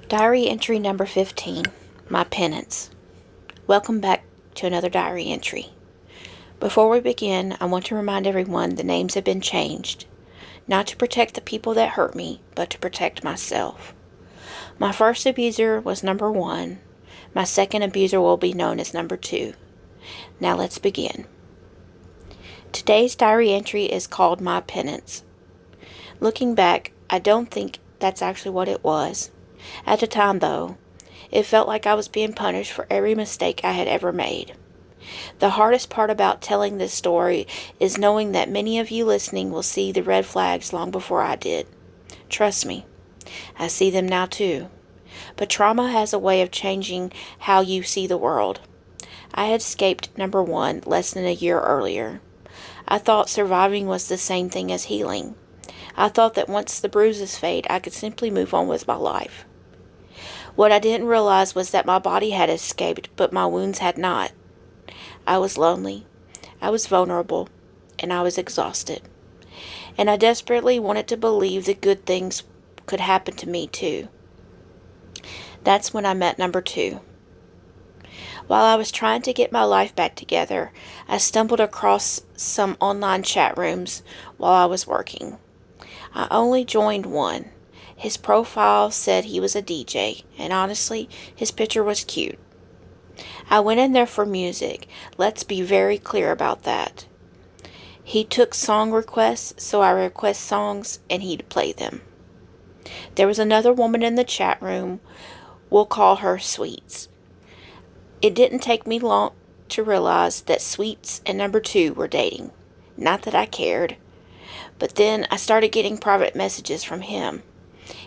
Diary entry number 15, my penance. Welcome back to another diary entry. Before we begin, I want to remind everyone the names have been changed, not to protect the people that hurt me, but to protect myself. My first abuser was number 1. My second abuser will be known as number 2. Now let's begin. Today's diary entry is called My Penance. Looking back, I don't think that's actually what it was. At the time, though, it felt like I was being punished for every mistake I had ever made. The hardest part about telling this story is knowing that many of you listening will see the red flags long before I did. Trust me, I see them now too. But trauma has a way of changing how you see the world. I had escaped number 1 less than a year earlier. I thought surviving was the same thing as healing. I thought that once the bruises fade, I could simply move on with my life. What I didn't realize was that my body had escaped, but my wounds had not. I was lonely, I was vulnerable, and I was exhausted. And I desperately wanted to believe that good things could happen to me too. That's when I met number 2. While I was trying to get my life back together, I stumbled across some online chat rooms while I was working. I only joined one. His profile said he was a DJ, and honestly, his picture was cute. I went in there for music. Let's be very clear about that. He took song requests, so I request songs and he'd play them. There was another woman in the chat room. We'll call her Sweets. It didn't take me long to realize that Sweets and number 2 were dating. Not that I cared. But then I started getting private messages from him.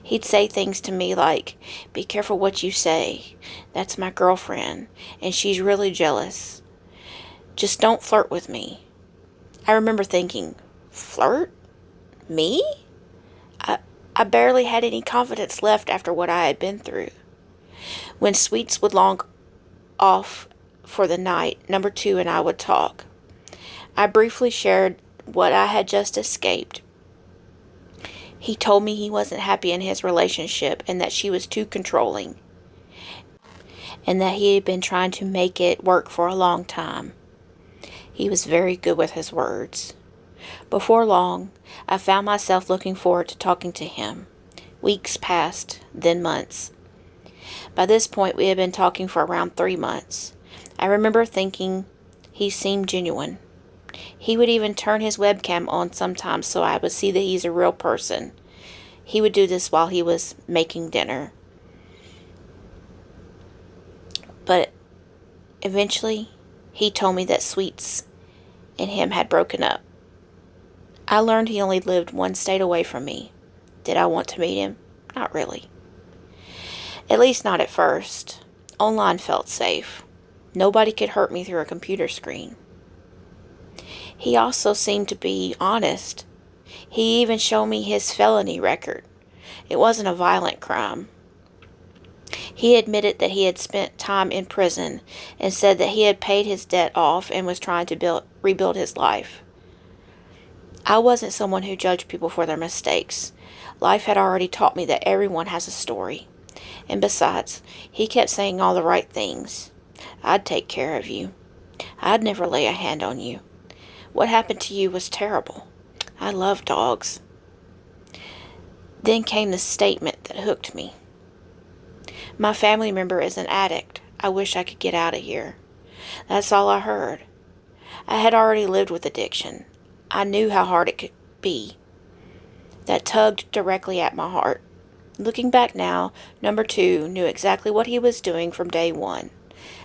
He'd say things to me like, "Be careful what you say. That's my girlfriend, and she's really jealous. Just don't flirt with me." I remember thinking, flirt? Me? I barely had any confidence left after what I had been through. When Sweets would log off for the night, number 2 and I would talk. I briefly shared what I had just escaped. He told me he wasn't happy in his relationship and that she was too controlling, and that he had been trying to make it work for a long time. He was very good with his words. Before long, I found myself looking forward to talking to him. Weeks passed, then months. By this point, we had been talking for around 3 months. I remember thinking he seemed genuine. He would even turn his webcam on sometimes so I would see that he's a real person. He would do this while he was making dinner. But eventually, he told me that Sweets and him had broken up. I learned he only lived 1 state away from me. Did I want to meet him? Not really. At least not at first. Online felt safe. Nobody could hurt me through a computer screen. He also seemed to be honest. He even showed me his felony record. It wasn't a violent crime. He admitted that he had spent time in prison and said that he had paid his debt off and was trying to rebuild his life. I wasn't someone who judged people for their mistakes. Life had already taught me that everyone has a story. And besides, he kept saying all the right things. I'd take care of you. I'd never lay a hand on you. What happened to you was terrible. I love dogs. Then came the statement that hooked me. My family member is an addict. I wish I could get out of here. That's all I heard. I had already lived with addiction. I knew how hard it could be. That tugged directly at my heart. Looking back now, number 2 knew exactly what he was doing from day 1.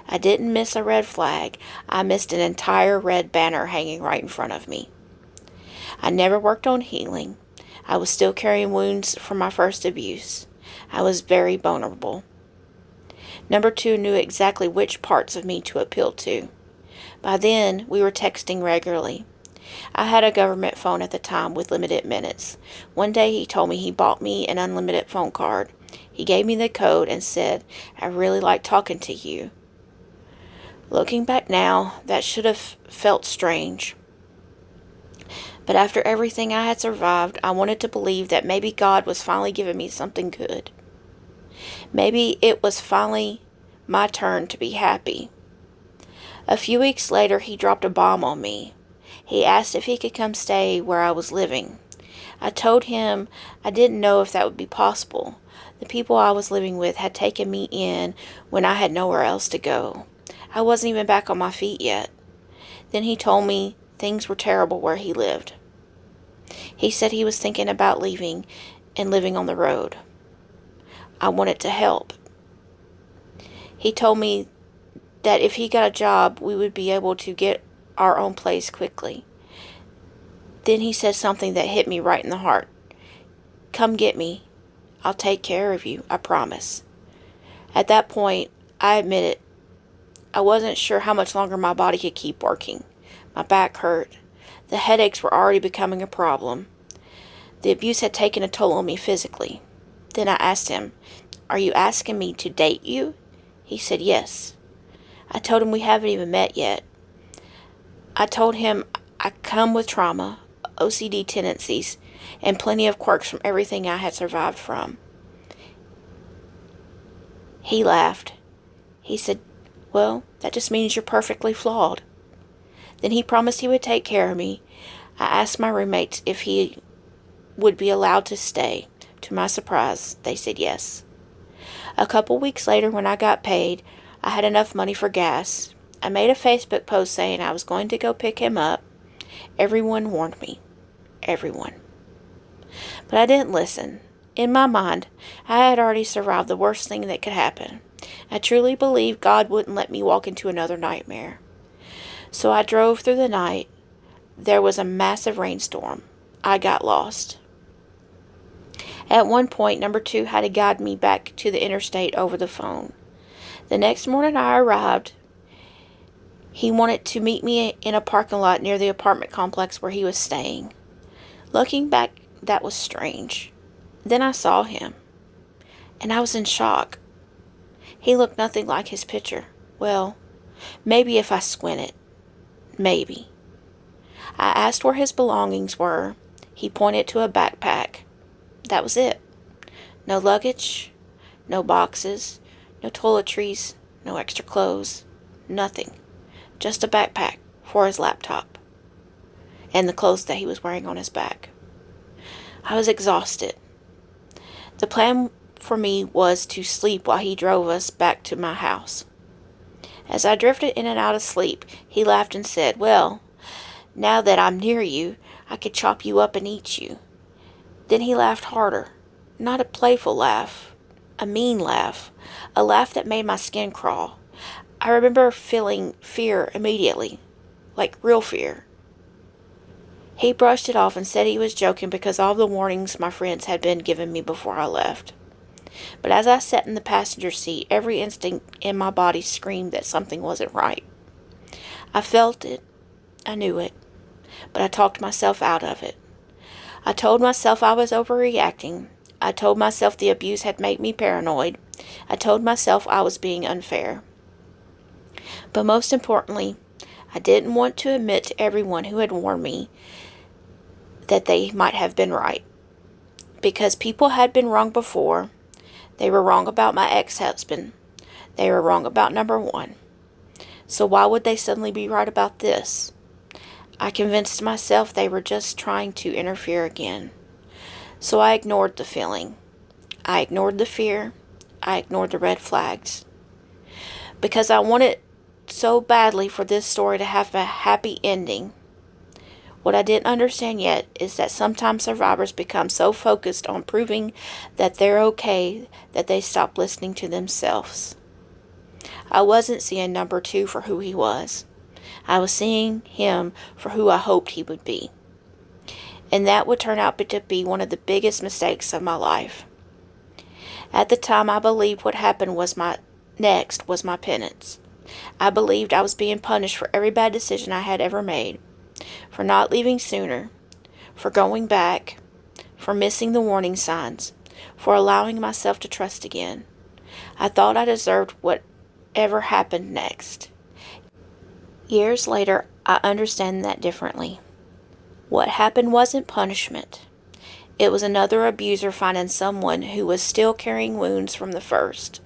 I didn't miss a red flag. I missed an entire red banner hanging right in front of me. I never worked on healing. I was still carrying wounds from my first abuse. I was very vulnerable. Number 2 knew exactly which parts of me to appeal to. By then, we were texting regularly. I had a government phone at the time with limited minutes. One day he told me he bought me an unlimited phone card. He gave me the code and said, "I really like talking to you." Looking back now, that should have felt strange. But after everything I had survived, I wanted to believe that maybe God was finally giving me something good. Maybe it was finally my turn to be happy. A few weeks later, he dropped a bomb on me. He asked if he could come stay where I was living. I told him I didn't know if that would be possible. The people I was living with had taken me in when I had nowhere else to go. I wasn't even back on my feet yet. Then he told me things were terrible where he lived. He said he was thinking about leaving and living on the road. I wanted to help. He told me that if he got a job, we would be able to get our own place quickly. Then he said something that hit me right in the heart. "Come get me. I'll take care of you, I promise." At that point, I admitted I wasn't sure how much longer my body could keep working. My back hurt. The headaches were already becoming a problem. The abuse had taken a toll on me physically. Then I asked him, "Are you asking me to date you?" He said yes. I told him we haven't even met yet. I told him I come with trauma, OCD tendencies, and plenty of quirks from everything I had survived from. He laughed. He said, "Well, that just means you're perfectly flawed." Then he promised he would take care of me. I asked my roommates if he would be allowed to stay. To my surprise, they said yes. A couple weeks later, when I got paid, I had enough money for gas. I made a Facebook post saying I was going to go pick him up. Everyone warned me. Everyone. But I didn't listen. In my mind, I had already survived the worst thing that could happen. I truly believed God wouldn't let me walk into another nightmare. So I drove through the night. There was a massive rainstorm. I got lost. At one point, number 2 had to guide me back to the interstate over the phone. The next morning I arrived. He wanted to meet me in a parking lot near the apartment complex where he was staying. Looking back, that was strange. Then I saw him, and I was in shock. He looked nothing like his picture. Well, maybe if I squinted. Maybe. I asked where his belongings were. He pointed to a backpack. That was it. No luggage, no boxes, no toiletries, no extra clothes, nothing. Just a backpack for his laptop and the clothes that he was wearing on his back. I was exhausted. The plan for me was to sleep while he drove us back to my house. As I drifted in and out of sleep, he laughed and said, "Well, now that I'm near you, I could chop you up and eat you." Then he laughed harder. Not a playful laugh, a mean laugh, a laugh that made my skin crawl. I remember feeling fear immediately, like real fear. He brushed it off and said he was joking because all the warnings my friends had been giving me before I left. But as I sat in the passenger seat, every instinct in my body screamed that something wasn't right. I felt it. I knew it. But I talked myself out of it. I told myself I was overreacting. I told myself the abuse had made me paranoid. I told myself I was being unfair. But most importantly, I didn't want to admit to everyone who had warned me that they might have been right. Because people had been wrong before. They were wrong about my ex-husband. They were wrong about number 1. So why would they suddenly be right about this? I convinced myself they were just trying to interfere again. So I ignored the feeling. I ignored the fear. I ignored the red flags. Because I wanted so badly for this story to have a happy ending. What I didn't understand yet is that sometimes survivors become so focused on proving that they're okay that they stop listening to themselves. I wasn't seeing number 2 for who he was. I was seeing him for who I hoped he would be. And that would turn out to be one of the biggest mistakes of my life. At the time, I believed what happened was my penance. I believed I was being punished for every bad decision I had ever made. For not leaving sooner, for going back, for missing the warning signs, for allowing myself to trust again. I thought I deserved whatever happened next. Years later, I understand that differently. What happened wasn't punishment. It was another abuser finding someone who was still carrying wounds from the first.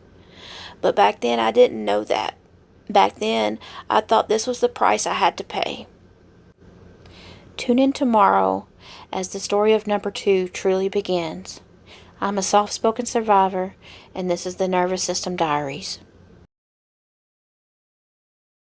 But back then I didn't know that. Back then I thought this was the price I had to pay. Tune in tomorrow as the story of number 2 truly begins. I'm a soft-spoken survivor, and this is the Nervous System Diaries.